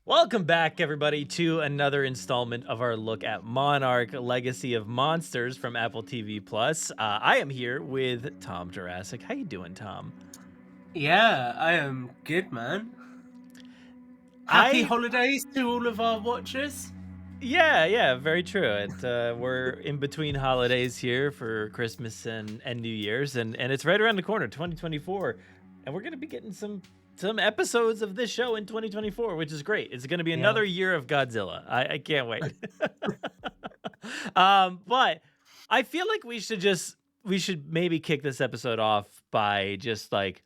Welcome back, everybody, to another installment of our look at Monarch: Legacy of Monsters from Apple TV Plus. I am here with Tom Jurassic. How you doing, Tom? Yeah, I am good, man. Happy holidays to all of our watchers. Yeah, very true. We're in between holidays here for Christmas and New Year's, and it's right around the corner, 2024, and we're gonna be getting some episodes of this show in 2024, which is great. It's gonna be another year of Godzilla. I can't wait. But I feel like we should maybe kick this episode off by just like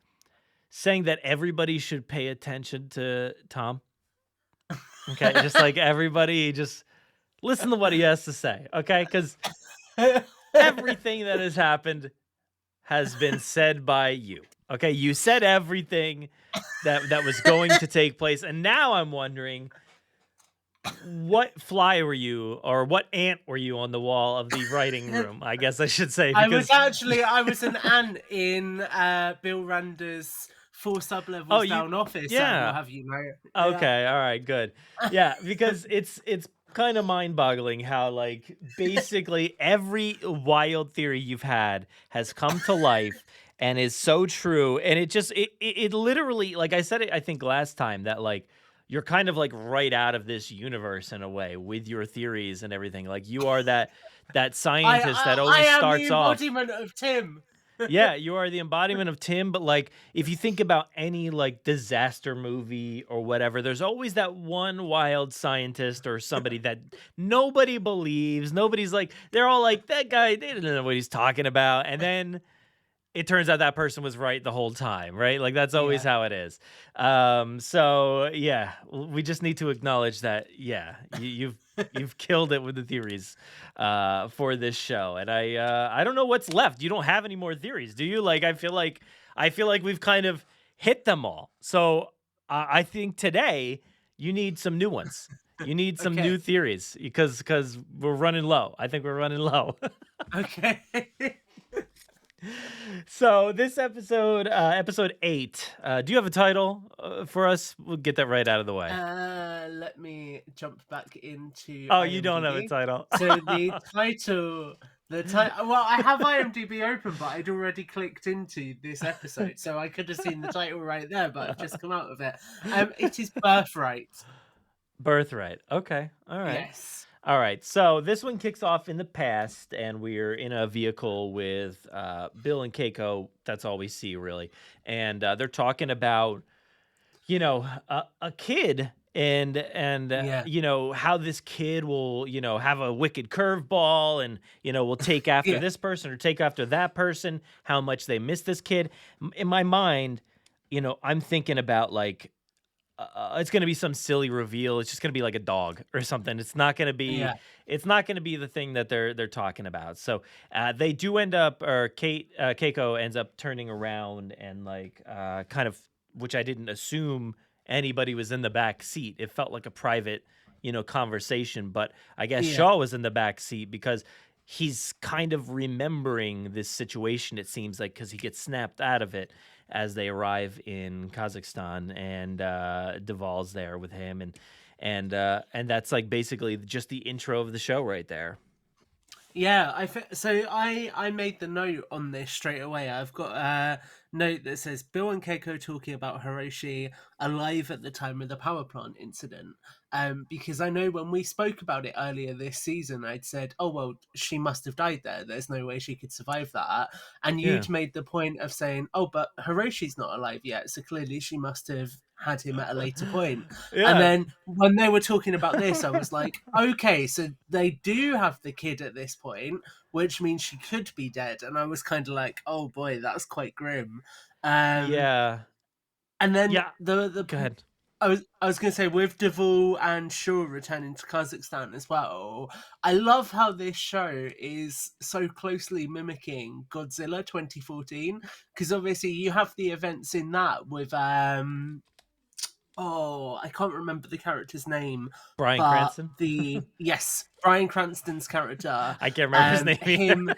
saying that everybody should pay attention to Tom. Okay, just like everybody, just listen to what he has to say. Okay, because everything that has happened has been said by you. Okay, you said everything that was going to take place, and now I'm wondering, what fly were you, or what ant were you on the wall of the writing room? I guess I should say. Because I was an ant in Bill Rander's 4 sub-levels down office. Yeah. What have you, mate? Okay, all right, good. Yeah, because it's kind of mind-boggling how like basically every wild theory you've had has come to life and is so true, and it literally, like I said it I think last time, that like you're kind of like right out of this universe in a way with your theories and everything. Like you are that scientist that always starts off. I am the embodiment of Tim. Yeah, you are the embodiment of Tim, but like if you think about any like disaster movie or whatever, there's always that one wild scientist or somebody that nobody believes. Nobody's like, they're all like, that guy, they didn't know what he's talking about. And then it turns out that person was right the whole time, right? Like that's always how it is. So yeah, we just need to acknowledge that. Yeah, you've killed it with the theories for this show, and I don't know what's left. You don't have any more theories, do you? Like I feel like we've kind of hit them all. So I think today you need some new ones. You need some new theories because we're running low. I think we're running low. Okay. So this episode, episode 8, do you have a title for us? We'll get that right out of the way. Let me jump back into Oh, IMDb. you don't have a title. So the title, well, I have IMDb open, but I'd already clicked into this episode, so I could have seen the title right there, but I've just come out of it. It is Birthright. Birthright. Okay. All right. Yes. All right, so this one kicks off in the past, and we're in a vehicle with Bill and Keiko. That's all we see, really. And they're talking about, you know, a kid and you know, how this kid will, you know, have a wicked curveball and, you know, will take after this person or take after that person, how much they miss this kid. In my mind, you know, I'm thinking about like, it's going to be some silly reveal. It's just going to be like a dog or something. It's not going to be. It's not going to be the thing that they're talking about. So they do end up, or Keiko ends up turning around and like kind of, which I didn't assume anybody was in the back seat. It felt like a private, you know, conversation. But I guess Shaw was in the back seat because he's kind of remembering this situation. It seems like because he gets snapped out of it as they arrive in Kazakhstan, and Duvall's there with him, and that's like basically just the intro of the show right there. Yeah, I made the note on this straight away. I've got a note that says Bill and Keiko talking about Hiroshi alive at the time of the power plant incident. Because I know when we spoke about it earlier this season, I'd said, oh, well, she must have died there. There's no way she could survive that. And you'd made the point of saying, oh, but Hiroshi's not alive yet, so clearly she must have had him at a later point. And then when they were talking about this, I was like, okay, so they do have the kid at this point, which means she could be dead. And I was kind of like, oh boy, that's quite grim. And then the go ahead. I was going to say, with Duvall and Shaw returning to Kazakhstan as well, I love how this show is so closely mimicking Godzilla 2014, because obviously you have the events in that with I can't remember the character's name. Bryan Cranston? Bryan Cranston's character. I can't remember his name.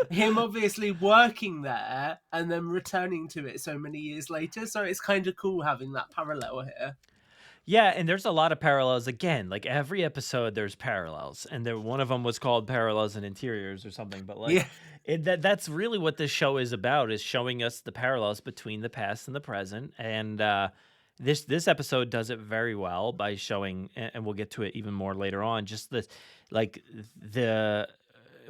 Him obviously working there and then returning to it so many years later. So it's kind of cool having that parallel here. Yeah, and there's a lot of parallels again. Like every episode, there's parallels, and there one of them was called "Parallels in Interiors" or something. But like, Yeah, that's really what this show is about: is showing us the parallels between the past and the present. And this episode does it very well by showing, and we'll get to it even more later on. Just the like the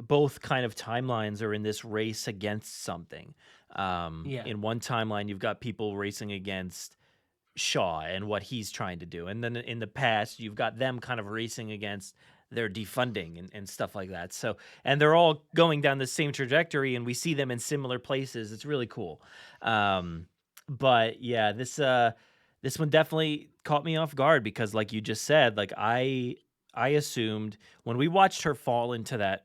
both kind of timelines are in this race against something. yeah, In one timeline, you've got people racing against Shaw and what he's trying to do. And then in the past, you've got them kind of racing against their defunding and stuff like that. So, and they're all going down the same trajectory, and we see them in similar places. It's really cool. But yeah, this one definitely caught me off guard because, like you just said, like I assumed when we watched her fall into that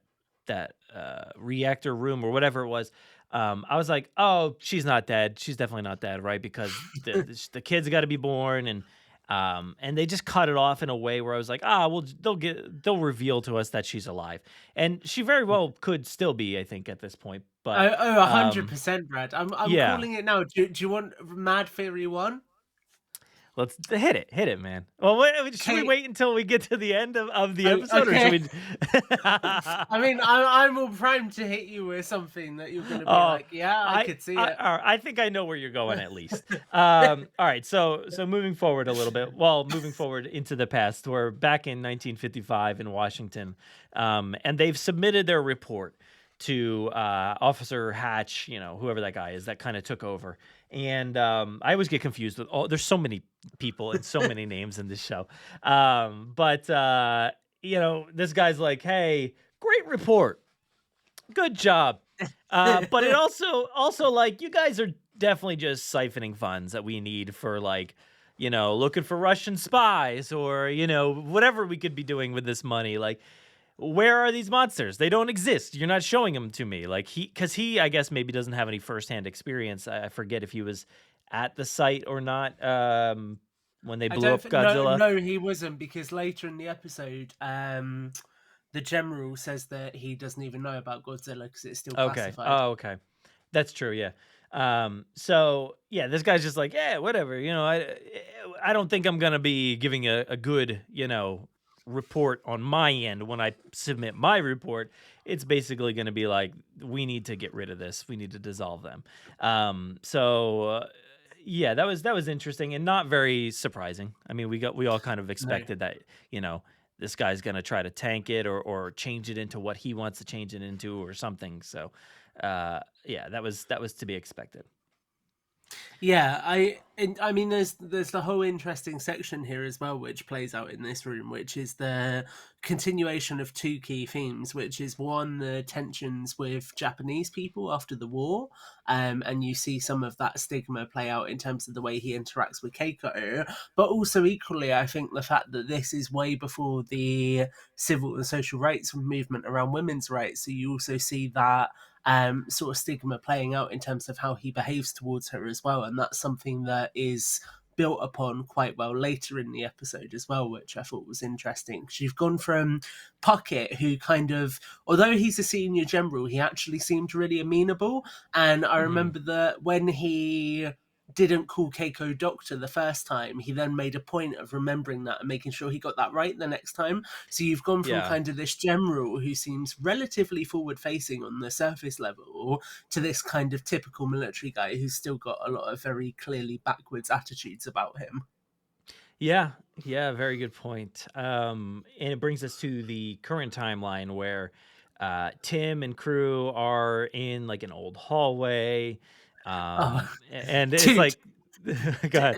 reactor room or whatever it was, I was like, "Oh, she's not dead. She's definitely not dead, right?" Because the kid's got to be born, and they just cut it off in a way where I was like, "Ah, well, they'll reveal to us that she's alive," and she very yeah. well could still be, I think, at this point. But Oh, oh, um, 100%, Brad. I'm yeah, calling it now. Do you want Mad Theory 1? let's hit it, man. Well, should we Okay. wait until we get to the end of the Oh, episode, or should okay. we? I mean, I'm all primed to hit you with something that you're gonna be Oh, like, "Yeah, I could see it." all right, I think I know where you're going at least. All right, so moving forward a little bit. Well, moving forward into the past, we're back in 1955 in Washington, and they've submitted their report to Officer Hatch, whoever that guy is that kind of took over. And I always get confused with there's so many people and so many names in this show. But this guy's like, "Hey, great report, good job." But it also like you guys are definitely just siphoning funds that we need for like, looking for Russian spies or, whatever we could be doing with this money. Like, where are these monsters? They don't exist. You're not showing them to me. Like because he, I guess maybe doesn't have any firsthand experience. I forget if he was at the site or not. When they I blew don't up no, Godzilla. no, he wasn't, because later in the episode, the general says that he doesn't even know about Godzilla because it's still Okay. classified. Oh, okay. That's true, yeah. So yeah, this guy's just like, yeah, whatever. I don't think I'm gonna be giving a good, report on my end when I submit my report. It's basically gonna be like, we need to get rid of this. We need to dissolve them. Yeah, that was interesting and not very surprising. I mean, we all kind of No. expected that, this guy's gonna try to tank it or change it into what he wants to change it into or something. So yeah, that was to be expected. Yeah, I mean, there's the whole interesting section here as well, which plays out in this room, which is the continuation of two key themes, which is one, the tensions with Japanese people after the war, and you see some of that stigma play out in terms of the way he interacts with Keiko, but also equally, I think the fact that this is way before the civil and social rights movement around women's rights, so you also see that sort of stigma playing out in terms of how he behaves towards her as well. And that's something that is built upon quite well later in the episode as well, which I thought was interesting. Because you've gone from Puckett, who kind of, although he's a senior general, he actually seemed really amenable. And I Hmm. remember that when he didn't call Keiko doctor the first time, he then made a point of remembering that and making sure he got that right the next time. So you've gone from Yeah. kind of this general who seems relatively forward facing on the surface level to this kind of typical military guy who's still got a lot of very clearly backwards attitudes about him. Yeah, yeah, very good point. And it brings us to the current timeline where Tim and crew are in like an old hallway. Oh, And it's dude, like, go ahead.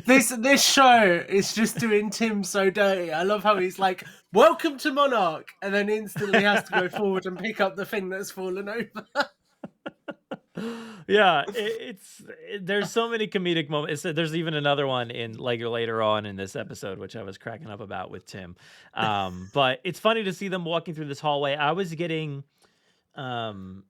this show is just doing Tim so dirty. I love how he's like, "Welcome to Monarch," and then instantly has to go forward and pick up the thing that's fallen over. Yeah, there's so many comedic moments. There's even another one in like later on in this episode, which I was cracking up about with Tim. But it's funny to see them walking through this hallway. I was getting, um,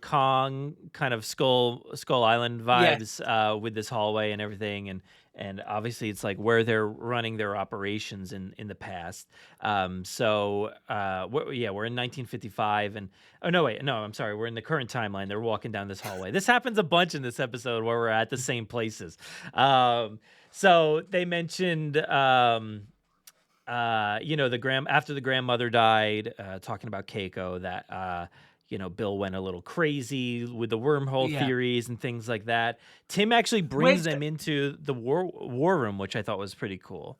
Kong kind of Skull Island Yeah. vibes with this hallway and everything, and obviously it's like where they're running their operations in the past. We're in 1955, and oh no, wait, no, I'm sorry, we're in the current timeline. They're walking down this hallway. This happens a bunch in this episode where we're at the same places. Um, So they mentioned, after the grandmother died, talking about Keiko, that Bill went a little crazy with the wormhole Yeah. theories and things like that. Tim actually brings Which them into the war room, which I thought was pretty cool.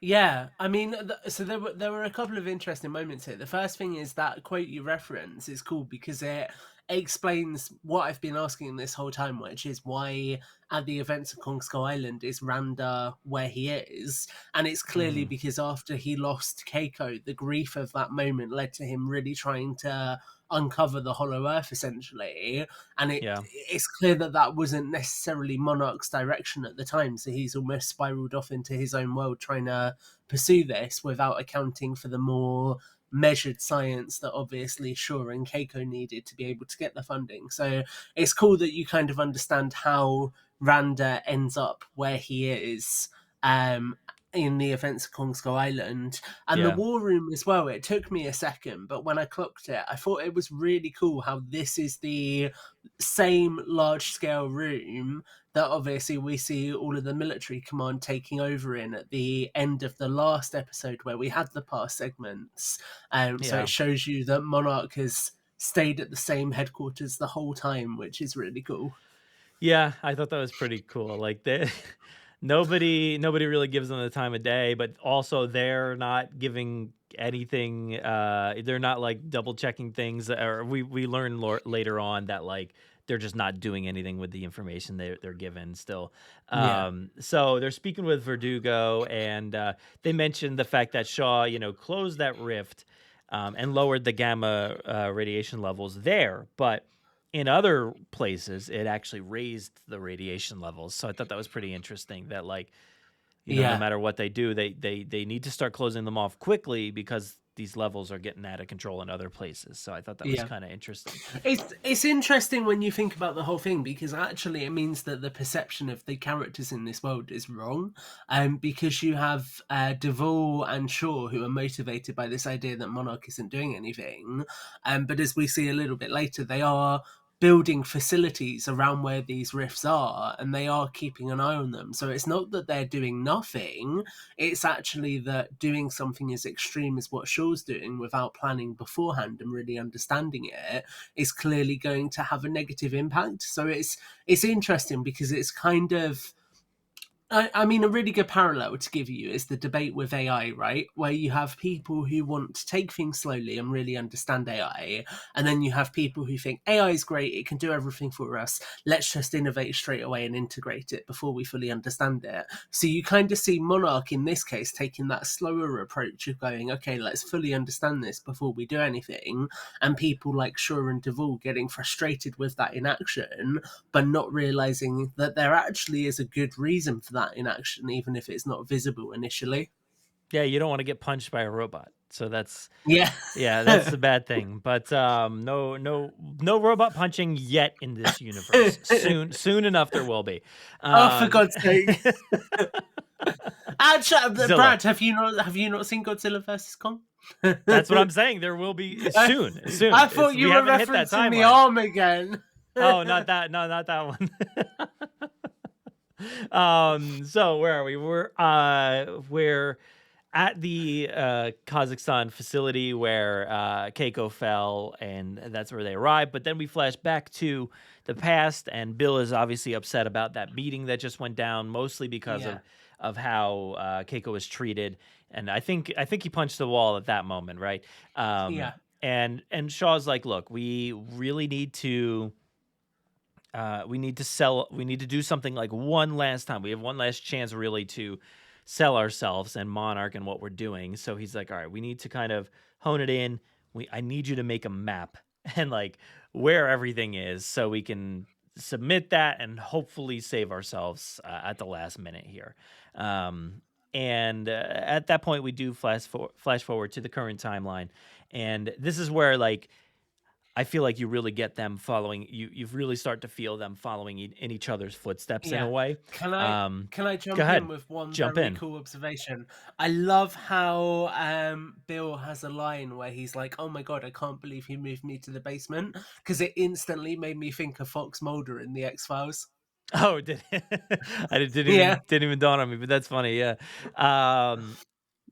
Yeah, I mean, so there were a couple of interesting moments here. The first thing is that quote you reference is cool because it explains what I've been asking this whole time, which is why at the events of Kong Skull Island is Randa where he is, and it's clearly Hmm. because after he lost Keiko, the grief of that moment led to him really trying to uncover the Hollow Earth, essentially, and Yeah, it's clear that that wasn't necessarily Monarch's direction at the time, so he's almost spiraled off into his own world trying to pursue this without accounting for the more measured science that obviously Shaw and Keiko needed to be able to get the funding. So it's cool that you kind of understand how Randa ends up where he is, um, in the events of Kong Skull Island. And the yeah, war room as well, it took me a second, but when I clocked it, I thought it was really cool how this is the same large scale room that obviously we see all of the military command taking over in at the end of the last episode where we had the past segments. So yeah. it shows you that Monarch has stayed at the same headquarters the whole time, which is really cool. Yeah, I thought that was pretty cool. Like they nobody really gives them the time of day, but also they're not giving anything, they're not like double checking things, or we learn later on that like they're just not doing anything with the information they're given still. Yeah. So they're speaking with Verdugo, and they mentioned the fact that Shaw, closed that rift, and lowered the gamma radiation levels there, but in other places, it actually raised the radiation levels. So I thought that was pretty interesting that like, no Yeah. matter what they do, they need to start closing them off quickly because these levels are getting out of control in other places. So I thought that was Yeah. kind of interesting. It's interesting when you think about the whole thing because actually it means that the perception of the characters in this world is wrong, because you have Duvall and Shaw who are motivated by this idea that Monarch isn't doing anything, but as we see a little bit later, they are building facilities around where these rifts are and they are keeping an eye on them. So it's not that they're doing nothing, it's actually that doing something as extreme as what Shaw's doing without planning beforehand and really understanding it is clearly going to have a negative impact. So it's interesting because it's kind of I mean, a really good parallel to give you is the debate with AI, right? Where you have people who want to take things slowly and really understand AI, and then you have people who think AI is great, it can do everything for us. Let's just innovate straight away and integrate it before we fully understand it. So you kind of see Monarch in this case taking that slower approach of going, okay, let's fully understand this before we do anything, and people like Shaw and Duvall getting frustrated with that inaction but not realizing that there actually is a good reason for that inaction, even if it's not visible initially. Yeah, you don't want to get punched by a robot. So Yeah. that's the bad thing. But no robot punching yet in this universe. Soon enough there will be. Oh, for Um, God's sake! Actually, Zilla. Brad, have you not seen Godzilla versus Kong? That's what I'm saying. There will be I, soon. I Soon. thought We you were haven't hit that referencing the timeline. arm again. Oh, not that. No, not that one. So where are we? We're at the Kazakhstan facility where Keiko fell, and that's where they arrived. But then we flash back to the past, and Bill is obviously upset about that beating that just went down, mostly because Yeah, of how Keiko was treated. And I think he punched the wall at that moment, right? yeah, And Shaw's like, look, we need to do something like one last time. We have one last chance really to sell ourselves and Monarch and what we're doing. So he's like, all right, we need to kind of hone it in. I need you to make a map and like where everything is so we can submit that and hopefully save ourselves at the last minute here. And at that point, we do flash forward to the current timeline, and this is where like I feel like you really get them following you. You really start to feel them following in each other's footsteps in a yeah. way. Can I Um, can I Go jump in ahead, with one jump very in. cool observation? I love how Bill has a line where he's like, "Oh my god, I can't believe he moved me to the basement," because it instantly made me think of Fox Mulder in the X-Files. Oh, did I Yeah. didn't even dawn on me, but that's funny. Yeah. Um,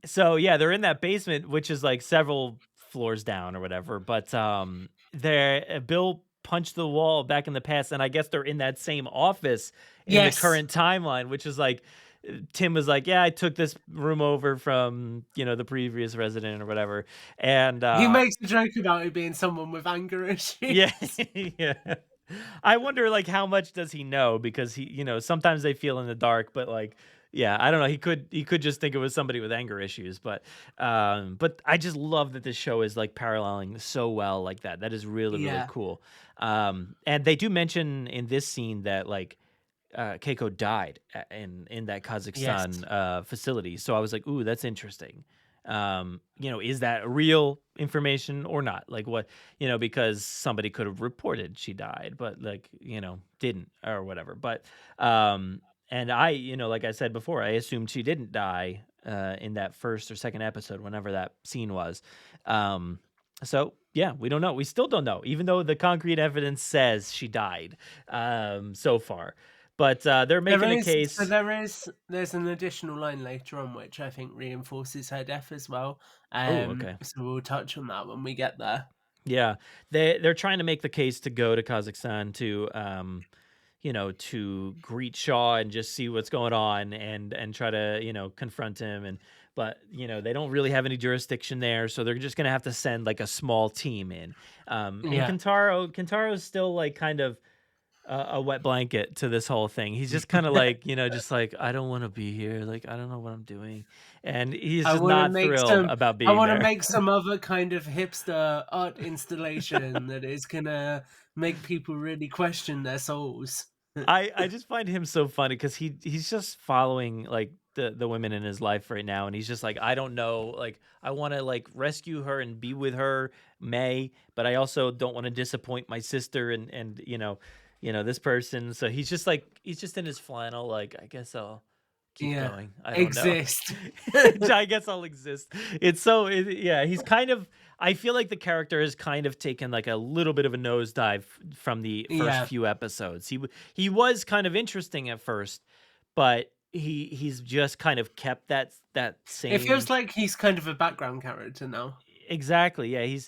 so yeah, they're in that basement, which is like several floors down or whatever. But there, Bill punched the wall back in the past, and I guess they're in that same office in the Yes. current timeline, which is like Tim was like, "Yeah, I took this room over from the previous resident or whatever," and He makes a joke about it being someone with anger yeah, issues. yeah. I wonder, like, how much does he know? Because sometimes they feel in the dark, but like, yeah, I don't know. He could just think it was somebody with anger issues, but I just love that this show is like paralleling so well like that. That is really, really Yeah. cool. And they do mention in this scene that like Keiko died in that Yes. Kazakhstan facility. So I was like, ooh, that's interesting. Is that real information or not? Like what, because somebody could have reported she died, but like, didn't or whatever. But and I, like I said before, I assumed she didn't die in that first or second episode, whenever that scene was. So yeah, we don't know. We still don't know, even though the concrete evidence says she died so far. But they're making a case. There's an additional line later on which I think reinforces her death as well. Oh, okay. So we'll touch on that when we get there. Yeah, they're trying to make the case to go to Kazakhstan to greet Shaw and just see what's going on and try to confront him but they don't really have any jurisdiction there, so they're just gonna have to send like a small team in. And Yeah. Kintaro's still like kind of a wet blanket to this whole thing. He's just kind of like, just like, I don't want to be here. Like, I don't know what I'm doing. And he's I just want to not make thrilled some. about I being want to there. make some other kind of hipster art installation that is gonna make people really question their souls. I just find him so funny because he's just following like the women in his life right now, and he's just like, I don't know, like I want to like rescue her and be with her, May, but I also don't want to disappoint my sister and this person. So he's just like he's just in his flannel, like I guess I'll keep Yeah, going. I don't know. exist. I guess I'll exist. Yeah, he's kind of, I feel like the character has kind of taken like a little bit of a nosedive from the first Yeah, few episodes. He was kind of interesting at first, but he's just kind of kept that it same. feels like he's kind of a background character now. Exactly.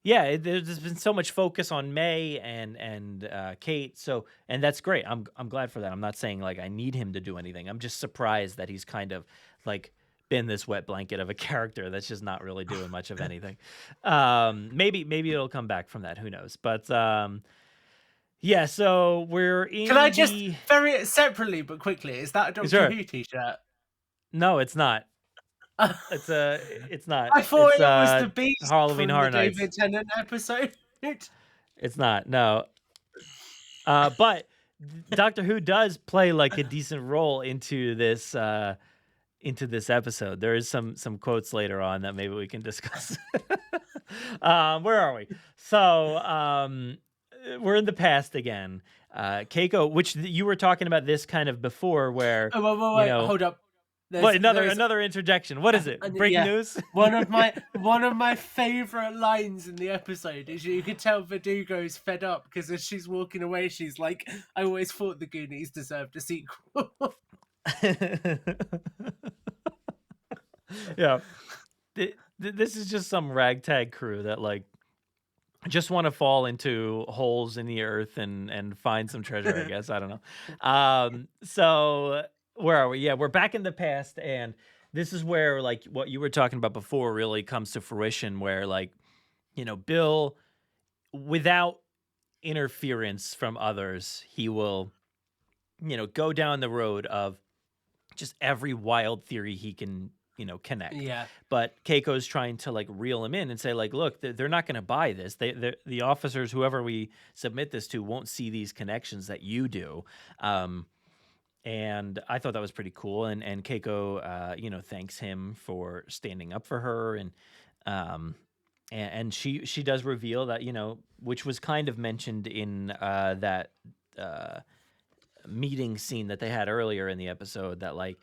Yeah, there's been so much focus on May and Kate. So, and that's great. I'm glad for that. I'm not saying like I need him to do anything. I'm just surprised that he's kind of like been this wet blanket of a character that's just not really doing much of anything. Maybe it'll come back from that. Who knows? But yeah. So we're Can I in just the very separately but quickly? Is that a Doctor sure. Who t-shirt? No, it's not. I It's not. thought It's it was the Beast Halloween from the Horror Nights. David Tennant episode. It's not. No. But Doctor Who does play like a decent role into this episode. There is some quotes later on that maybe we can discuss. Where are we? So we're in the past again. Keiko, which you were talking about this kind of before, where Oh, wait, you wait, know hold up. what There's another interjection. What is it? Breaking yeah. news? One of my favorite lines in the episode is you could tell Verdugo's fed up because as she's walking away, she's like, "I always thought the Goonies deserved a sequel." Yeah. This is just some ragtag crew that like just want to fall into holes in the earth and find some treasure, I guess. I don't know. So where are we? Yeah, we're back in the past, and this is where like what you were talking about before really comes to fruition, where like, Bill, without interference from others, he will, go down the road of just every wild theory he can, connect. Yeah, But Keiko's trying to like reel him in and say like, look, they're not going to buy this. The officers, whoever we submit this to, won't see these connections that you do. And I thought that was pretty cool. And Keiko, thanks him for standing up for her. And she does reveal that, which was kind of mentioned in that meeting scene that they had earlier in the episode, that like,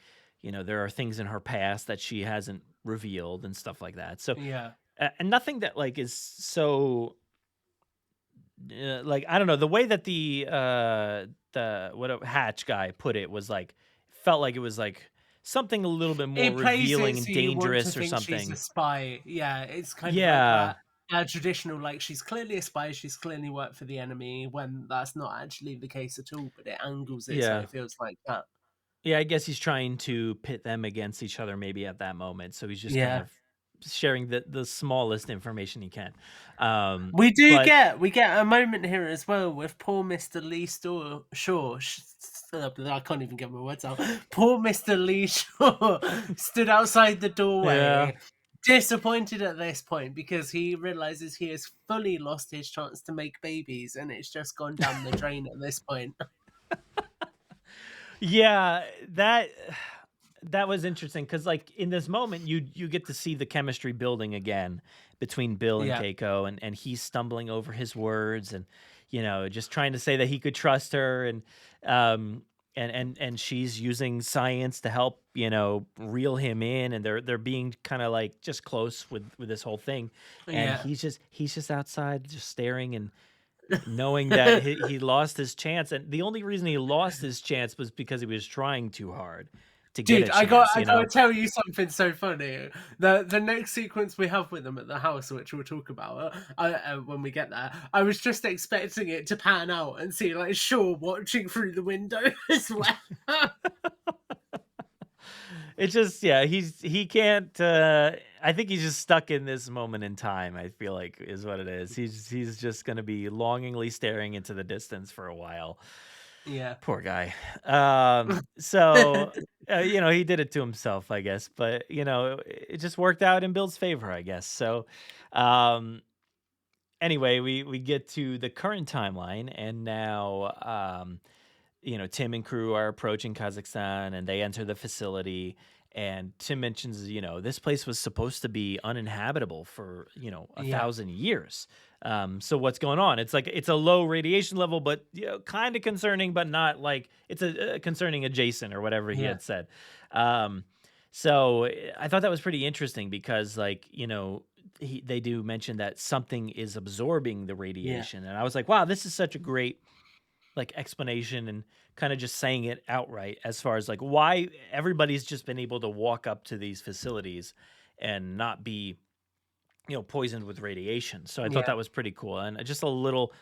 there are things in her past that she hasn't revealed and stuff like that. So yeah, and nothing that like is so like I don't know, the way that Hatch guy put it was like felt like it was like something a little bit more It plays it revealing so and you want to dangerous or think she's a something. spy. Yeah, it's kind of like Yeah. that traditional, like she's clearly a spy, she's clearly worked for the enemy, when that's not actually the case at all, but it angles it so Yeah. it feels like that. Yeah, I guess he's trying to pit them against each other maybe at that moment. So he's just kind Yeah. of sharing the smallest information he can. We But get a moment here as well with poor Mr. Lee Shaw. I can't even get my words out. Poor Mr. Lee Shaw stood outside the yeah. doorway, disappointed at this point because he realizes he has fully lost his chance to make babies, and it's just gone down the drain at this point. Yeah, that was interesting because, like, in this moment, you get to see the chemistry building again between Bill and Yeah, Keiko, and he's stumbling over his words, and just trying to say that he could trust her, um, and she's using science to help reel him in, and they're being kind of like just close with this whole thing, and yeah. he's just outside just staring and knowing that he lost his chance, and the only reason he lost his chance was because he was trying too hard to get a Dude, I got chance, I you gotta know? tell you something so funny. The next sequence we have with them at the house, which we'll talk about when we get there, I was just expecting it to pan out and see like Shaw watching through the window as well. It's just, yeah, he can't, I think he's just stuck in this moment in time, I feel like is what it is. He's just gonna be longingly staring into the distance for a while. Yeah. Poor guy. So, he did it to himself, I guess, but, it just worked out in Bill's favor, I guess. So, um anyway, we get to the current timeline, and now Tim and crew are approaching Kazakhstan, and they enter the facility, and Tim mentions, this place was supposed to be uninhabitable for, a Yeah. thousand years. So what's going on? It's like it's a low radiation level, but kind of concerning, but not like it's a concerning adjacent or whatever he Yeah. had said. Um, so I thought that was pretty interesting because, like, they do mention that something is absorbing the Yeah. radiation, and I was like, wow, this is such a great like explanation and kind of just saying it outright as far as like why everybody's just been able to walk up to these facilities and not be poisoned with radiation. So I thought Yeah. that was pretty cool, and just a little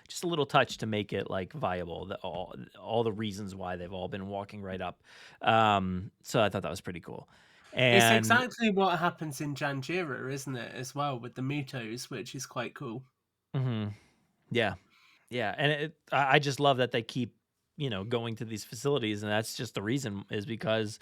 touch to make it like viable, that all the reasons why they've all been walking right up. So I thought that was pretty cool. It's And exactly what happens in Janjira, isn't it, as well, with the Mutos, which is quite cool. mhm, yeah. Yeah, and I just love that they keep, going to these facilities, and that's just the reason is because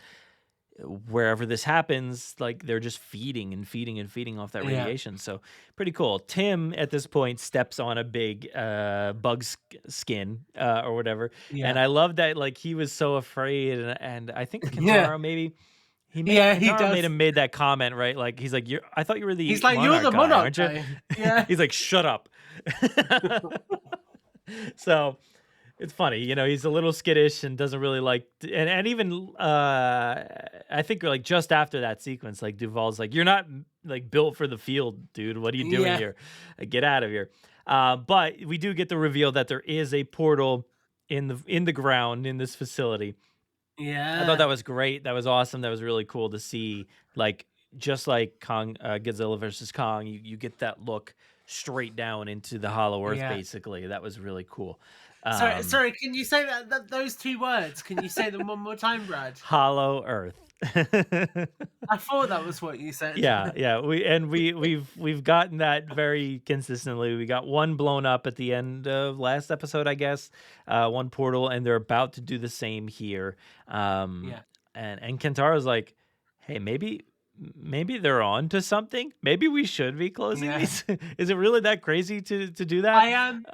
wherever this happens, like they're just feeding and feeding and feeding off that Yeah. radiation. So pretty cool. Tim at this point steps on a big bug skin or whatever, and Yeah. I love that like he was so afraid, and I think Yeah. Kentaro maybe Yeah, he Kentaro made does. him made that comment, right? Like he's like, I thought you were He's the like, "You're Monarch the guy, Monarch aren't you?" guy." Yeah. He's like, shut up. So it's funny, he's a little skittish and doesn't really like, and even I think like just after that sequence, like Duvall's like, "You're not like built for the field, dude. What are you doing Yeah. here? Get out of here." But we do get the reveal that there is a portal in the ground in this facility. I thought Yeah. that was great. That was awesome. That was really cool to see. Like just like Kong, Godzilla versus Kong, you get that look straight down into the Hollow Earth. Yeah. Basically, that was really cool. Sorry, Um, sorry, can you say those two words? Can you say them one more time, Brad? Hollow Earth. I thought that was what you said. Yeah, yeah. We've gotten that very consistently. We got one blown up at the end of last episode, I guess. One portal, and they're about to do the same here. Um, Yeah. and Kentaro's like, "Hey, maybe they're on to something. Maybe we should be closing Yeah. these. Is it really that crazy to do that?" I am.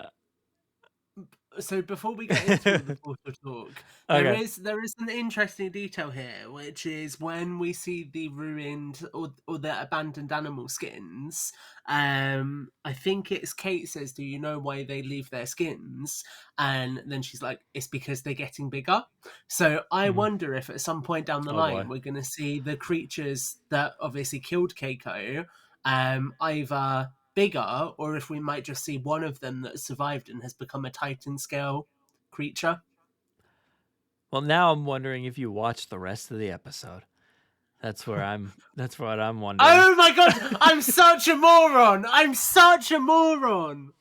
So before we get into all the portal talk, Okay. there is an interesting detail here, which is when we see the ruined or the abandoned animal skins. I think it's Kate says, "Do you know why they leave their skins?" And then she's like, "It's because they're getting bigger." So I Mhm. wonder if at some point down the Oh boy. line we're going to see the creatures that obviously killed Keiko, either bigger, or if we might just see one of them that survived and has become a Titan scale creature. Well, now I'm wondering if you watched the rest of the episode. That's what I'm wondering. Oh my god, I'm such a moron! I'm such a moron!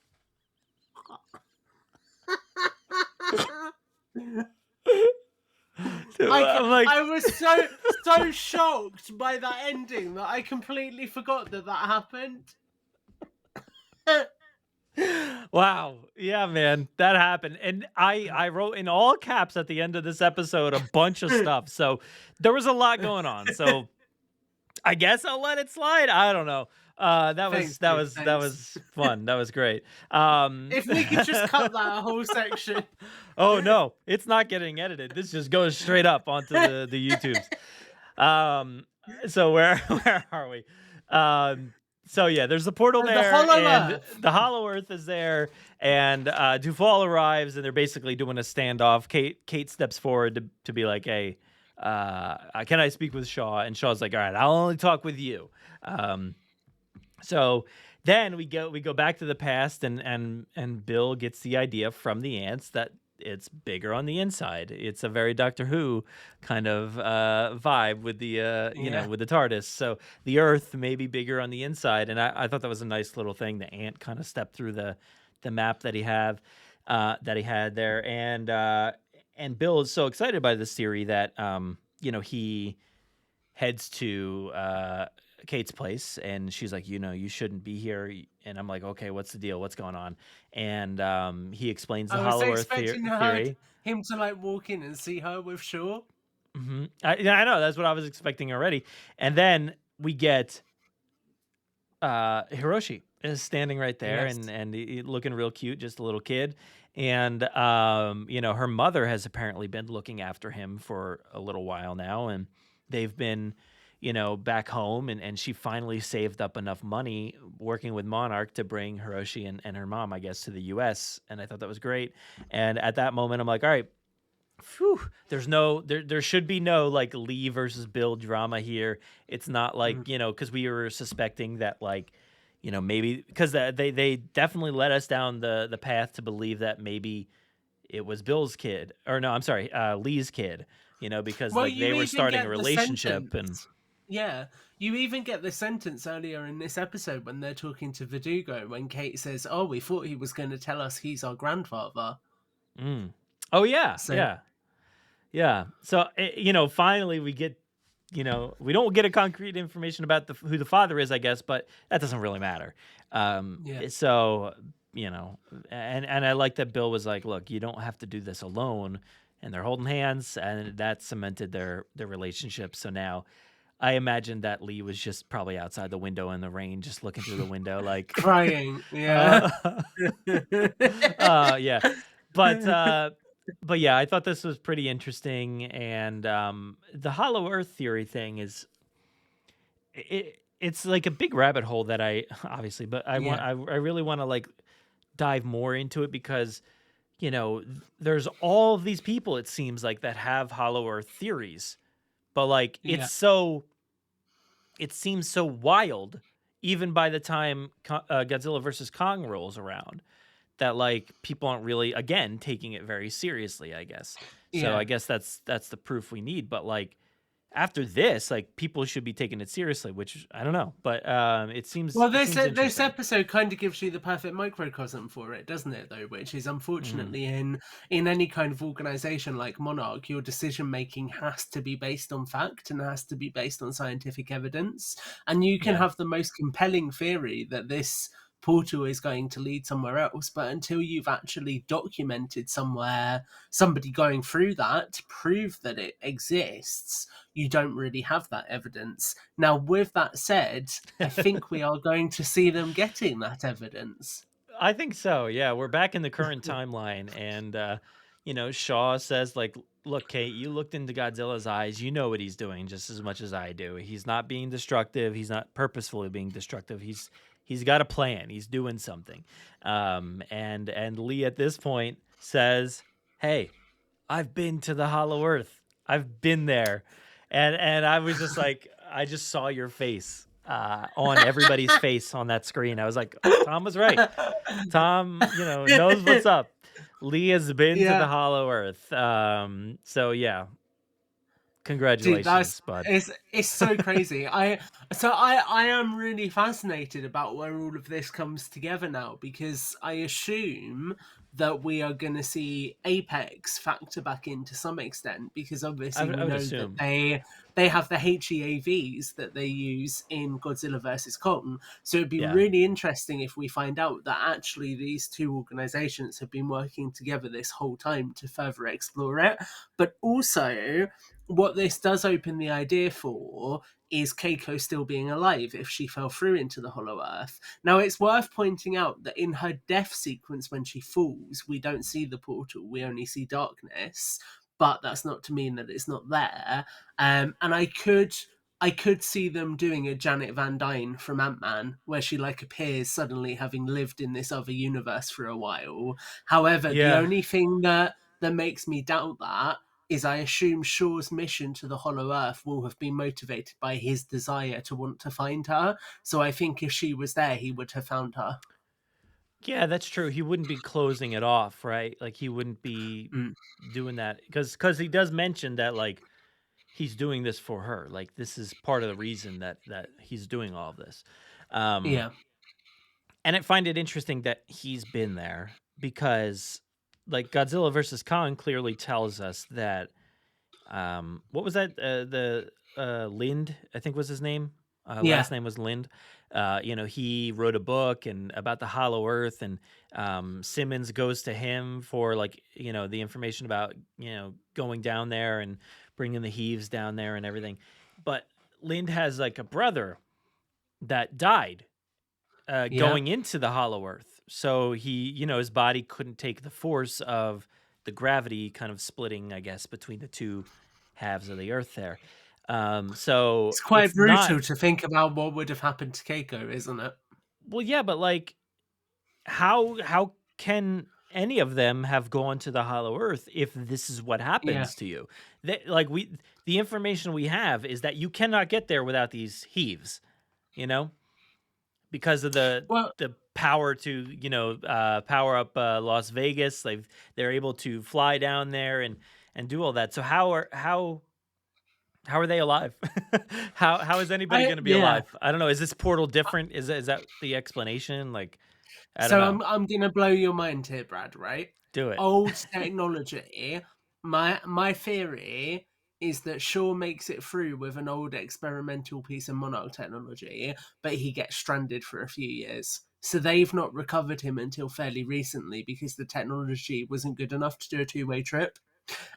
I was so shocked by that ending that I completely forgot that happened. Wow. Yeah, man, that happened. And I wrote in all caps at the end of this episode a bunch of stuff. So there was a lot going on. So I guess I'll let it slide. I don't know. That was fun. That was great. If we could just cut that whole section. Oh no, it's not getting edited. This just goes straight up onto the YouTubes. So where are we? So yeah, there's the portal there, and the Hollow Earth is there, and Duvall arrives, and they're basically doing a standoff. Kate steps forward to be like, "Hey, can I speak with Shaw?" And Shaw's like, "All right, I'll only talk with you." So then we go back to the past, and Bill gets the idea from the ants that it's bigger on the inside. It's a very Doctor Who kind of vibe with the with the TARDIS. So the Earth may be bigger on the inside, and I thought that was a nice little thing. The ant kind of stepped through the map that he had there, and Bill is so excited by this theory that he heads to Kate's place, and she's like, you shouldn't be here. And I'm like, okay, what's the deal? What's going on? And he explains the Hollow Earth theory. Him to like walk in and see her with Shaw. Mm-hmm. I know, that's what I was expecting already. And then we get Hiroshi is standing right there, and he looking real cute, just a little kid. And her mother has apparently been looking after him for a little while now, and they've been back home, and she finally saved up enough money working with Monarch to bring Hiroshi and her mom, I guess, to the US. And I thought that was great. And at that moment, I'm like, all right, phew, there should be no like Lee versus Bill drama here. It's not like, because we were suspecting that like, maybe because they definitely led us down the path to believe that maybe it was Bill's kid, or no, I'm sorry, Lee's kid, because they were starting a relationship. And yeah, you even get the sentence earlier in this episode when they're talking to Verdugo, when Kate says, "Oh, we thought he was going to tell us he's our grandfather." Oh yeah, yeah. So finally we get, we don't get a concrete information about who the father is, I guess, but that doesn't really matter. So and I like that Bill was like, "Look, you don't have to do this alone," and they're holding hands, and that cemented their relationship. So now, I imagine that Lee was just probably outside the window in the rain, just looking through the window, like crying. Yeah. Yeah. But yeah, I thought this was pretty interesting. And the Hollow Earth theory thing is, it's like a big rabbit hole that I really want to like dive more into it, because there's all of these people, it seems like, that have Hollow Earth theories, but like it seems so wild even by the time Godzilla versus Kong rolls around, that like people aren't really, again, taking it very seriously, I guess. So I guess that's the proof we need. But like after this, like people should be taking it seriously, which I don't know, but it seems. Well, this episode kind of gives you the perfect microcosm for it, doesn't it? Though, which is unfortunately in any kind of organization like Monarch, your decision making has to be based on fact and has to be based on scientific evidence, and you can have the most compelling theory that this portal is going to lead somewhere else, but until you've actually documented somewhere somebody going through that to prove that it exists, you don't really have that evidence. Now, with that said, I think we are going to see them getting that evidence. I think so. Yeah, we're back in the current timeline, and Shaw says like, "Look, Kate, you looked into Godzilla's eyes. You know what he's doing just as much as I do. He's not being destructive. He's not purposefully being destructive. He's got a plan. He's doing something." And Lee at this point says, "Hey, I've been to the Hollow Earth. I've been there." And I was just like, I just saw your face on everybody's face on that screen. I was like, Tom was right. Tom, knows what's up. Lee has been to the Yeah. Hollow Earth. So yeah, Dude, congratulations, bud. it's so crazy. I am really fascinated about where all of this comes together now, because I assume that we are going to see Apex factor back in to some extent, because I obviously would, we I would know that assume. they have the HEAVs that they use in Godzilla versus Kong. So it'd be Yeah. really interesting if we find out that actually these two organizations have been working together this whole time to further explore it. But also, what this does open the idea for is Keiko still being alive if she fell through into the Hollow Earth. Now, it's worth pointing out that in her death sequence when she falls, we don't see the portal, we only see darkness, but that's not to mean that it's not there. And I could see them doing a Janet Van Dyne from Ant-Man, where she appears suddenly having lived in this other universe for a while. However, the Yeah. only thing that makes me doubt that is I assume Shaw's mission to the Hollow Earth will have been motivated by his desire to want to find her. So I think if she was there, he would have found her. Yeah, that's true. He wouldn't be closing it off, right? Like he wouldn't be Mm. doing that because he does mention that he's doing this for her. Like this is part of the reason that he's doing all of this. Um, Yeah. and I find it interesting that he's been there because Godzilla versus Kong clearly tells us that what was that the Lind, I think was his name. Yeah. Last name was Lind. He wrote a book and about the Hollow Earth, and Simmons goes to him for the information about going down there and bringing the heaves down there and everything. But Lind has a brother that died Yeah. going into the Hollow Earth, so his body couldn't take the force of the gravity kind of splitting, I guess, between the two halves of the Earth there. So It's quite it's not brutal to think about what would have happened to Keiko, isn't it? well, yeah, but how can any of them have gone to the Hollow Earth if this is what Yeah. happens to you? The information we have is that you cannot get there without these heaves, because of the Well, power to power up Las Vegas. They're able to fly down there and do all that. So how are they alive? How is anybody going to be yeah. alive? I don't know. Is this portal different? Is that the explanation? I don't So know. I'm gonna blow your mind here, Brad. Right? Do it. Old technology. My theory is that Shaw makes it through with an old experimental piece of Monarch technology, but he gets stranded for a few years. So they've not recovered him until fairly recently because the technology wasn't good enough to do a two-way trip.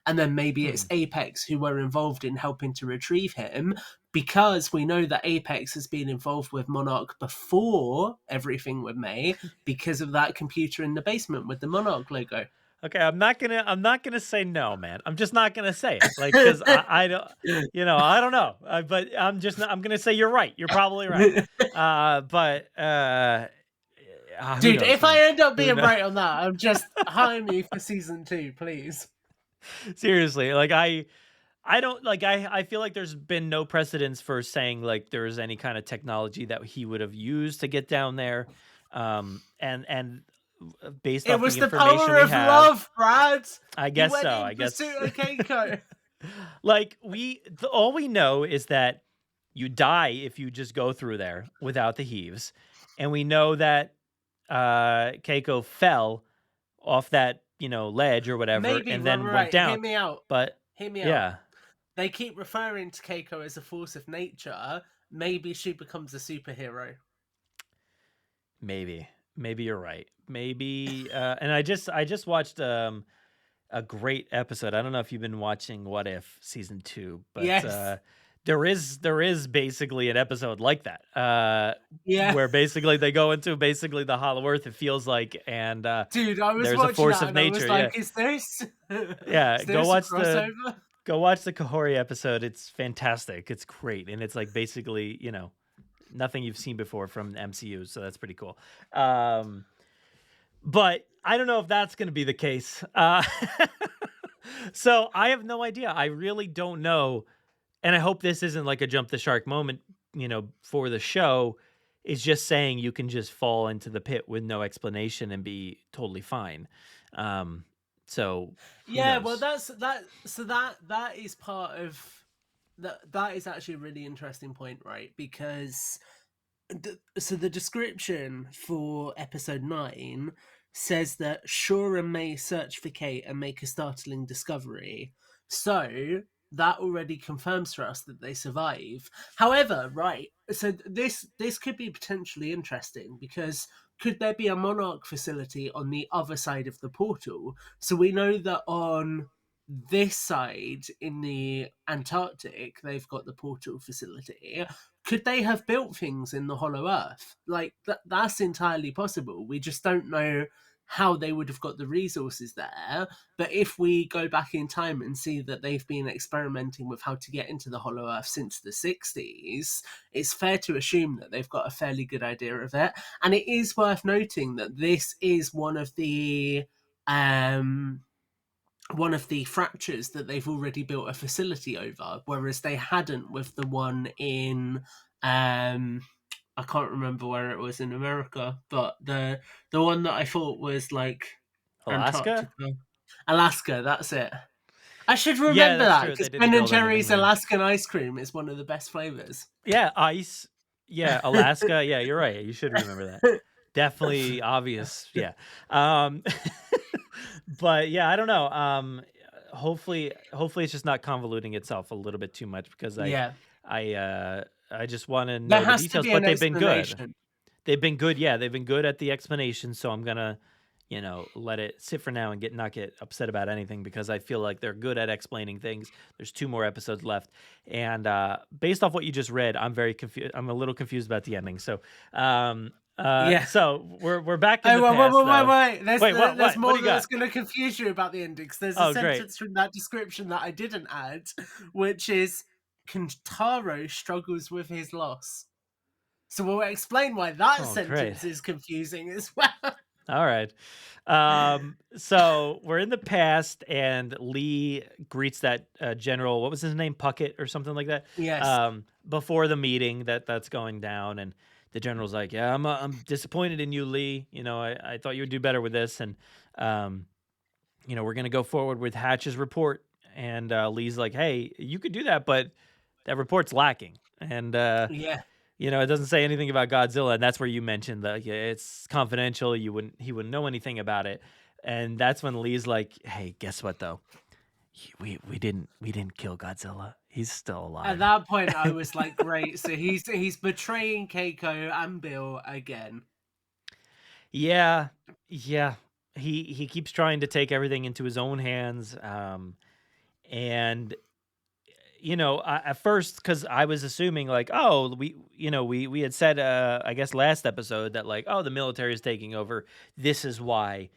And then maybe Hmm. it's Apex who were involved in helping to retrieve him, because we know that Apex has been involved with Monarch before everything with May because of that computer in the basement with the Monarch logo. Okay, I'm not gonna say no, man. I'm just not gonna say it, because I don't, I don't know, but I'm gonna say you're right. You're probably right. But who Dude, knows, if man? I end up Who being knows? right on that, I'm just hire me for season 2, please. Seriously, I don't I feel like there's been no precedence for saying there's any kind of technology that he would have used to get down there. And based It off was the the information power we of have, love, Brad. I He guess went so. in I guess pursuit of Keiko. all we know is that you die if you just go through there without the heaves, and we know that Keiko fell off that ledge or whatever, Maybe, and then went right. Hear down. me out. But Hear me out. yeah, They keep referring to Keiko as a force of nature. Maybe she becomes a superhero. maybe you're right. Maybe, and I just watched a great episode. I don't know if you've been watching What If season 2, but Yes. there is basically an episode like that, Yeah. where basically they go into basically the Hollow Earth. It feels like, and Dude, I was there's a watching force that of and I was nature. Yeah, like, is this yeah. is this a crossover? Go watch the Kahori episode. It's fantastic. It's great, and it's basically nothing you've seen before from the MCU. So that's pretty cool. But I don't know if that's going to be the case. So I have no idea. I really don't know. And I hope this isn't like a jump the shark moment for the show is just saying you can just fall into the pit with no explanation and be totally fine. So who Yeah, well, knows? that's that. So that is part of that. That is actually a really interesting point, right? Because so the description for episode 9 says that Shura may search for Kate and make a startling discovery. So that already confirms for us that they survive. However, right, so this could be potentially interesting because could there be a Monarch facility on the other side of the portal? So we know that on this side in the Antarctic, they've got the portal facility. Could they have built things in the Hollow Earth? Like that's entirely possible. We just don't know how they would have got the resources there. But if we go back in time and see that they've been experimenting with how to get into the Hollow Earth since the 60s, it's fair to assume that they've got a fairly good idea of it. And it is worth noting that this is one of the fractures that they've already built a facility over, whereas they hadn't with the one in I can't remember where it was in America, but the one that I thought was like Alaska? Antarctica, Alaska. That's it. I should Yeah, remember that's that true. They because didn't Ben and build anything Jerry's there. Alaskan ice cream is one of the best flavors. Yeah, ice. Yeah, Alaska. Yeah, you're right. You should remember that. Definitely obvious. Yeah. Um but yeah, I don't know. Hopefully it's just not convoluting itself a little bit too much because Yeah, I just want to there know the has to details, be but an they've been good. explanation. They've been good. Yeah, they've been good at the explanation, so I'm going to let it sit for now and not get upset about anything because I feel like they're good at explaining things. There's 2 more episodes left, and based off what you just read, I'm very confused. I'm a little confused about the ending. So, Yeah. so we're back in Oh, the well, past. wait. What? There's What more do you got? that's going to confuse you about the endings. There's a Oh, great. sentence from that description that I didn't add, which is Kentaro struggles with his loss. So we'll explain why that Oh, great. sentence is confusing as well. All right. So we're in the past, and Lee greets that general. What was his name? Puckett or something like that. Yes. Before the meeting that's going down, and the general's like, "Yeah, I'm disappointed in you, Lee. I thought you would do better with this, and we're gonna go forward with Hatch's report." And Lee's like, "Hey, you could do that, but that report's lacking." And Yeah. it doesn't say anything about Godzilla, and that's where you mentioned that it's confidential. He wouldn't know anything about it, and that's when Lee's like, "Hey, guess what though? We didn't kill Godzilla. He's still alive." At that point, I was like, great. So he's betraying Keiko and Bill again. Yeah. He keeps trying to take everything into his own hands, and at first, because I was assuming like, oh, we had said, I guess last episode that like, oh, the military is taking over. This is why,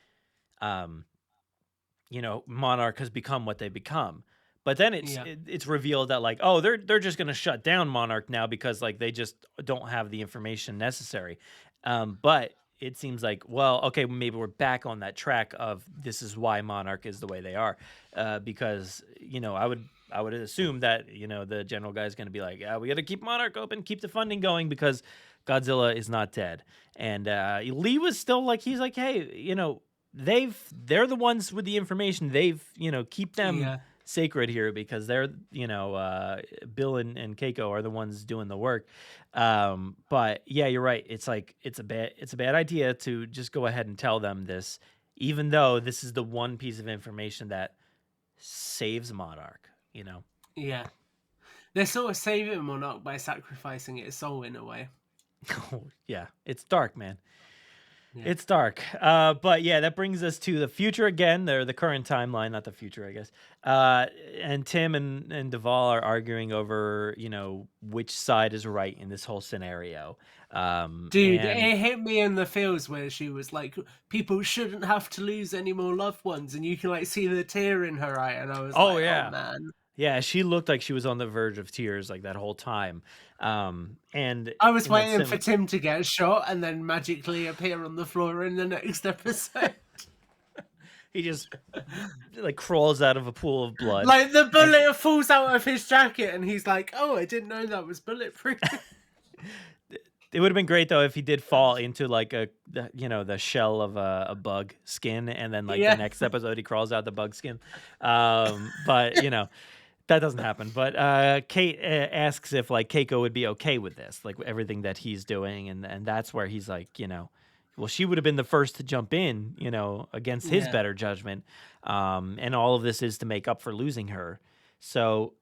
Monarch has become what they become. But then it's revealed that like, oh, they're just gonna shut down Monarch now because like they just don't have the information necessary. But it seems like, well, okay, maybe we're back on that track of this is why Monarch is the way they are, because I would assume that the general guy is going to be like, yeah, we got to keep Monarch open, keep the funding going because Godzilla is not dead. And Lee was still like, he's like, hey, they're the ones with the information. Keep them sacred here because they're Bill and Keiko are the ones doing the work. But yeah, you're right. It's like it's a bad idea to just go ahead and tell them this, even though this is the one piece of information that saves Monarch. Yeah. They're sort of saving Monarch by sacrificing its soul in a way. Oh, yeah. It's dark, man. Yeah. It's dark. But yeah, that brings us to the future again. They're the current timeline, not the future, I guess. And Tim and Duvall are arguing over, which side is right in this whole scenario. Dude, it hit me in the feels where she was like, people shouldn't have to lose any more loved ones. And you can like see the tear in her eye. And I was oh, man. Yeah, she looked like she was on the verge of tears like that whole time. And I was waiting for Tim to get shot and then magically appear on the floor in the next episode. He just like crawls out of a pool of blood. Like the bullet falls out of his jacket and he's like, oh, I didn't know that was bulletproof. It would have been great though if he did fall into like the shell of a bug skin, and then like the Yeah, next episode he crawls out the bug skin. But that doesn't happen. But Kate asks if like Keiko would be okay with this, like everything that he's doing, and that's where he's like, well, she would have been the first to jump in, against his yeah. better judgment. And all of this is to make up for losing her. So,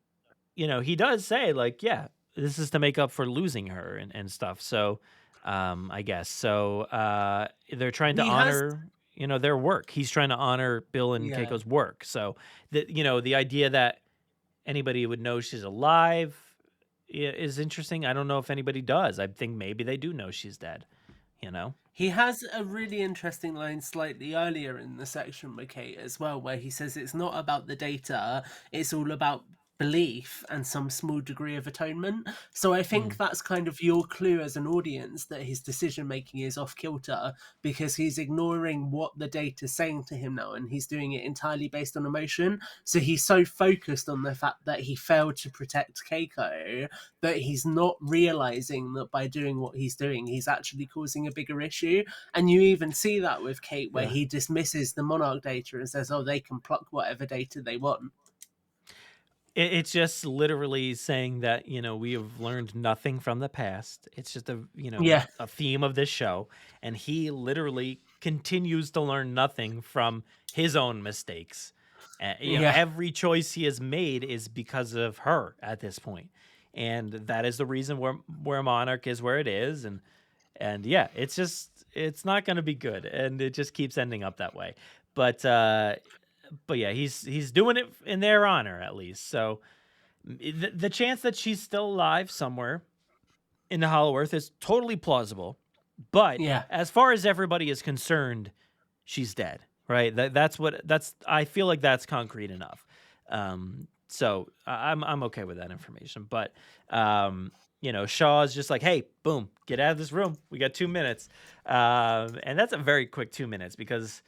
he does say like, yeah, this is to make up for losing her and stuff. So, I guess so. They're trying to He has, honor, their work. He's trying to honor Bill and yeah. Keiko's work. So the idea that anybody would know she's alive is interesting. I don't know if anybody does. I think maybe they do know she's dead. He has a really interesting line slightly earlier in the section with Kate as well, where he says it's not about the data, it's all about belief and some small degree of atonement. So I think that's kind of your clue as an audience that his decision making is off kilter, because he's ignoring what the data's saying to him now, and he's doing it entirely based on emotion. So he's so focused on the fact that he failed to protect Keiko that he's not realizing that by doing what he's doing, he's actually causing a bigger issue. And you even see that with Kate, where he dismisses the Monarch data and says, oh, they can pluck whatever data they want. It's just literally saying that, we have learned nothing from the past. It's just a theme of this show. And he literally continues to learn nothing from his own mistakes. Every choice he has made is because of her at this point. And that is the reason where Monarch is where it is. And yeah, it's not going to be good. And it just keeps ending up that way. But yeah, he's doing it in their honor, at least. So the chance that she's still alive somewhere in the Hollow Earth is totally plausible. But as far as everybody is concerned, she's dead, right? I feel like that's concrete enough. So I'm okay with that information. But Shaw's just like, hey, boom, get out of this room. We got 2 minutes, and that's a very quick 2 minutes, because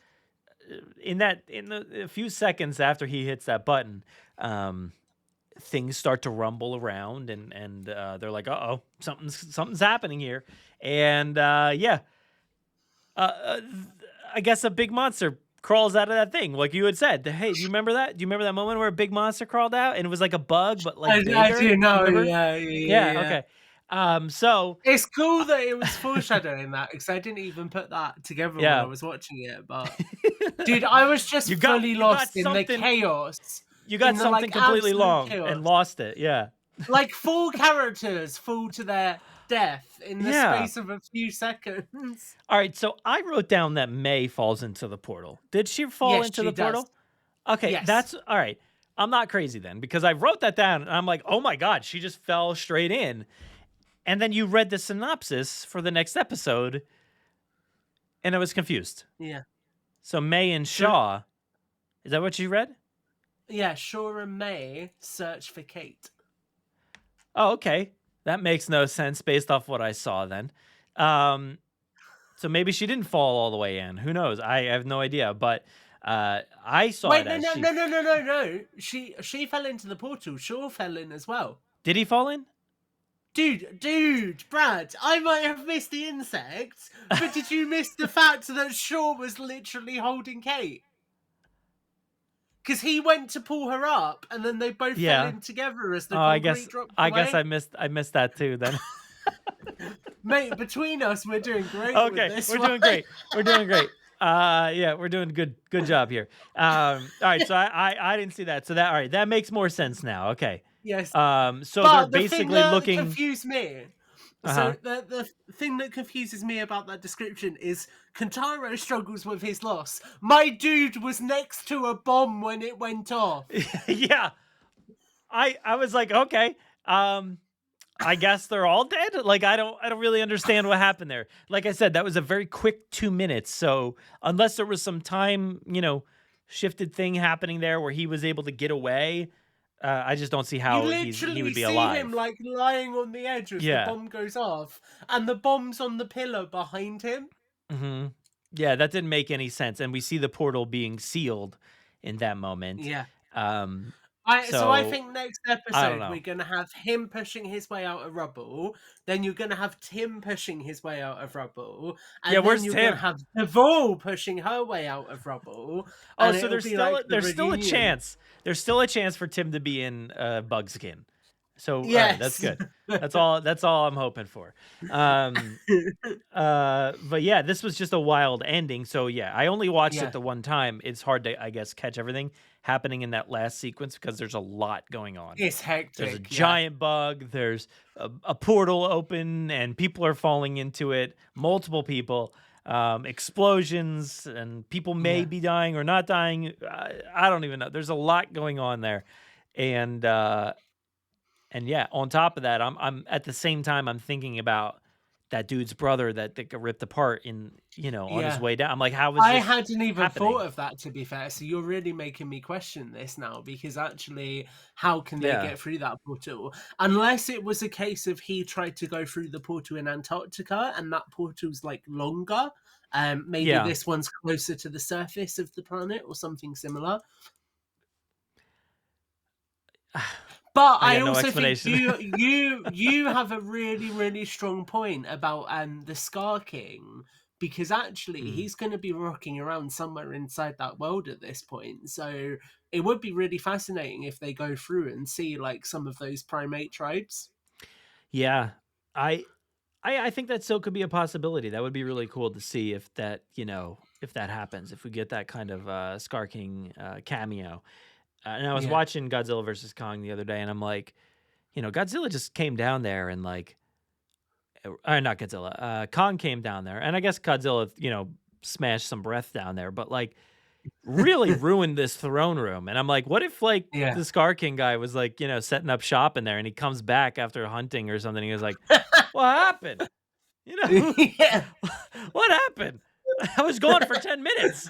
in a few seconds after he hits that button, things start to rumble around, and they're like, uh-oh, something's happening here. And I guess a big monster crawls out of that thing, like you had said. Hey, do you remember that? Do you remember that moment where a big monster crawled out and it was like a bug, but like bigger? I do know. Yeah. Okay. So it's cool that it was foreshadowing that, because I didn't even put that together when I was watching it. But dude, I was just fully lost in the chaos. You got something completely wrong and lost it. Yeah. Like 4 characters fall to their death in the space of a few seconds. All right, so I wrote down that May falls into the portal. Did she fall into the portal? Okay, that's all right. I'm not crazy then, because I wrote that down and I'm like, oh my God, she just fell straight in. And then you read the synopsis for the next episode and I was confused. Yeah. So May and Shaw, is that what you read? Yeah, Shaw and May search for Kate. Oh, okay. That makes no sense based off what I saw then. So maybe she didn't fall all the way in. Who knows? I have no idea. But I saw it as no. She fell into the portal. Shaw fell in as well. Did he fall in? Dude, Brad, I might have missed the insects, but did you miss the fact that Shaw was literally holding Kate? Because he went to pull her up, and then they both fell in together as the concrete dropped away. I guess I missed that too then. Mate, between us, we're doing great. Okay, with this doing great. We're doing great. Yeah, we're doing good job here. All right, so I didn't see that. So that all right, that makes more sense now. Okay. Yes. So but they're basically looking. Confused me. So the thing that confuses me about that description is Kentaro struggles with his loss. My dude was next to a bomb when it went off. Yeah. I was like, okay. I guess they're all dead. Like I don't really understand what happened there. Like I said, that was a very quick 2 minutes. So unless there was some time, shifted thing happening there where he was able to get away, I just don't see how he would be alive. You literally see him like lying on the edge as the bomb goes off, and the bomb's on the pillar behind him. Mm-hmm. Yeah, that didn't make any sense. And we see the portal being sealed in that moment. Yeah. So I So think next I don't episode know. we're gonna have him pushing his way out of rubble. Then you're gonna have Tim pushing his way out of rubble, Yeah, and then where's you're gonna Tim? have Duvall pushing her way out of rubble, Oh, and so it'll be like the there's still a reunion. chance. There's still a chance for Tim to be in bug skin. So all right, that's Yes. good. That's all I'm hoping for. Um but yeah, this was just a wild ending. So yeah, I only watched it Yeah, the one time. It's hard to, I guess, catch everything happening in that last sequence because there's a lot going on. it's There's a hectic. Yeah, giant bug, there's a portal open and people are falling into it, multiple people, explosions, and people may yeah, be dying or not dying. I don't even know. There's a lot going on there. And yeah, on top of that, I'm at the same time I'm thinking about that dude's brother that got ripped apart in, on his yeah. way down. I'm like, how is I this hadn't even thought happening? of that, to be fair. So you're really making me question this now, because actually, how can they Yeah. get through that portal? Unless it was a case of he tried to go through the portal in Antarctica and that portal's like longer. Maybe Yeah. this one's closer to the surface of the planet or something similar. But I I got no also think explanation. you have a really, really strong point about the Scar King, because actually Mm. he's going to be rocking around somewhere inside that world at this point. So it would be really fascinating if they go through and see like some of those primate tribes. Yeah. I I think that still could be a possibility. That would be really cool to see if that, if that happens, if we get that kind of Scar King cameo. And I was Yeah. watching Godzilla versus Kong the other day, and I'm like, Godzilla just came down there and like, not Godzilla, Kong came down there, and I guess Godzilla, smashed some breath down there, but like really ruined this throne room. And I'm like, what if like Yeah. the Scar King guy was like, setting up shop in there, and he comes back after hunting or something? He was like, what happened? You know, Yeah. what happened? I was gone for 10 minutes.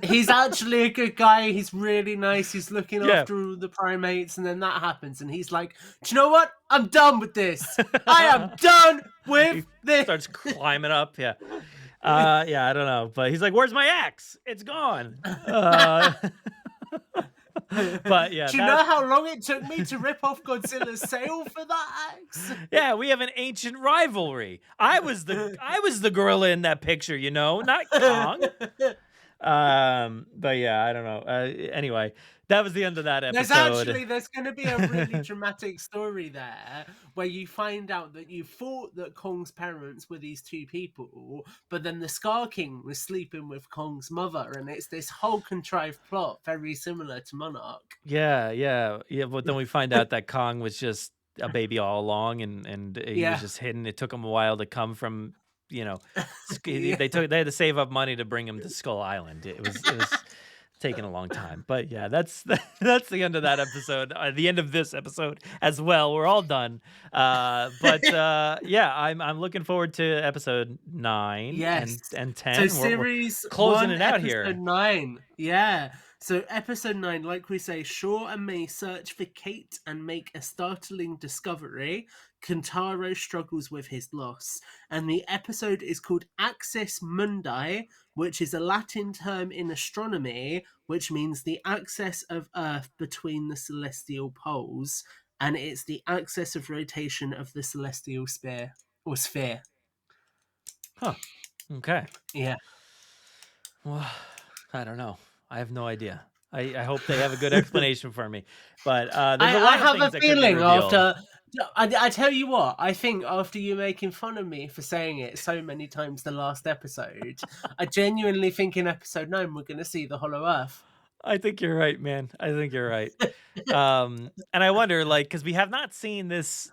He's actually a good guy. He's really nice. He's looking Yeah. after all the primates, and then that happens, and he's like, "Do you know what? I'm done with this. I am done with He this." starts climbing up. Yeah. Yeah, I don't know. But he's like, where's my axe? It's gone. But yeah, Do you know how long it took me to rip off Godzilla's sail for that axe? yeah, we have an ancient rivalry. I was the gorilla in that picture, not Kong. But yeah, I don't know. Anyway, that was the end of that episode. There's going to be a really dramatic story there where you find out that you thought that Kong's parents were these two people, but then the Scar King was sleeping with Kong's mother, and it's this whole contrived plot very similar to Monarch. Yeah, yeah, yeah. But then we find out that Kong was just a baby all along, and he was Yeah. just hidden. It took him a while to come from, Yeah. they had to save up money to bring him to Skull Island. It was taking a long time. But yeah, that's that's the end of that episode. The end of this episode as well. We're all done. But yeah, I'm looking forward to episode 9 Yes. and So 10. We're series closing 1, it out episode here. 9. Yeah. So episode 9, like we say, Shaw and May search for Kate and make a startling discovery. Kentaro struggles with his loss. And the episode is called Axis Mundi, which is a Latin term in astronomy, which means the axis of Earth between the celestial poles. And it's the axis of rotation of the celestial sphere or sphere. Huh. Okay. Yeah. Well, I don't know. I have no idea. I hope they have a good explanation for me. But there's a lot I of have things a that could be feeling revealed. after. I tell you what, I think after you making fun of me for saying it so many times the last episode, I genuinely think in episode 9 we're going to see the Hollow Earth. I think you're right, man. I think you're right. And I wonder, like, because we have not seen this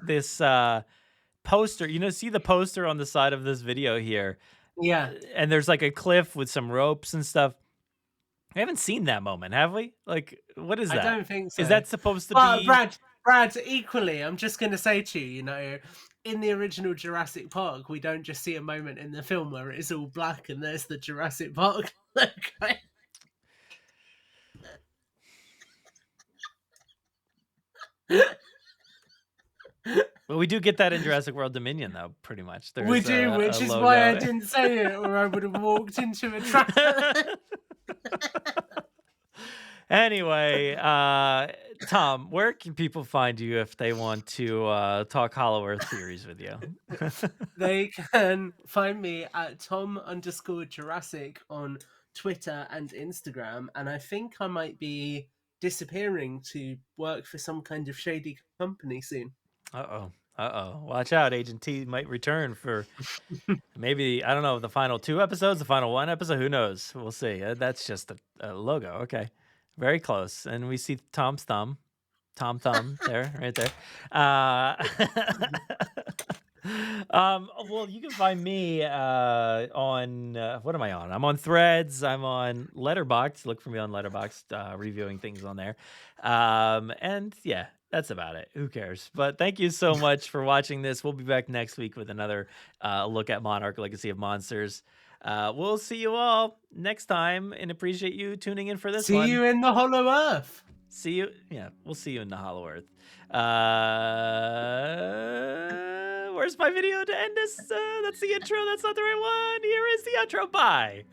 poster. See the poster on the side of this video here, Yeah. and there's like a cliff with some ropes and stuff. We haven't seen that moment, have we? Like, what is I that? don't think so. Is that supposed to But be? Brad, equally, I'm just going to say to you, in the original Jurassic Park, we don't just see a moment in the film where it's all black and there's the Jurassic Park logo. Well, we do get that in Jurassic World Dominion, though. Pretty much, We do, which is why I didn't say it, or I would have walked into a trap. Anyway, Tom, where can people find you if they want to talk Hollow Earth theories with you? They can find me at Tom_Jurassic on Twitter and Instagram, and I think I might be disappearing to work for some kind of shady company soon. Uh-oh. Uh-oh. Watch out. Agent T might return for maybe, I don't know, the final 2 episodes, the final 1 episode. Who knows? We'll see. That's just a logo. Okay. Very close. And we see Tom's thumb. Tom Thumb there, right there. Well, you can find me on what am I on? I'm on Threads. I'm on Letterboxd. Look for me on Letterboxd, reviewing things on there. And yeah, that's about it. Who cares? But thank you so much for watching this. We'll be back next week with another look at Monarch: Legacy of Monsters. We'll see you all next time, and appreciate you tuning in for this one. See you in the Hollow Earth. See you. Yeah, we'll see you in the Hollow Earth. Where's my video to end this? That's the intro. That's not the right one. Here is the outro. Bye.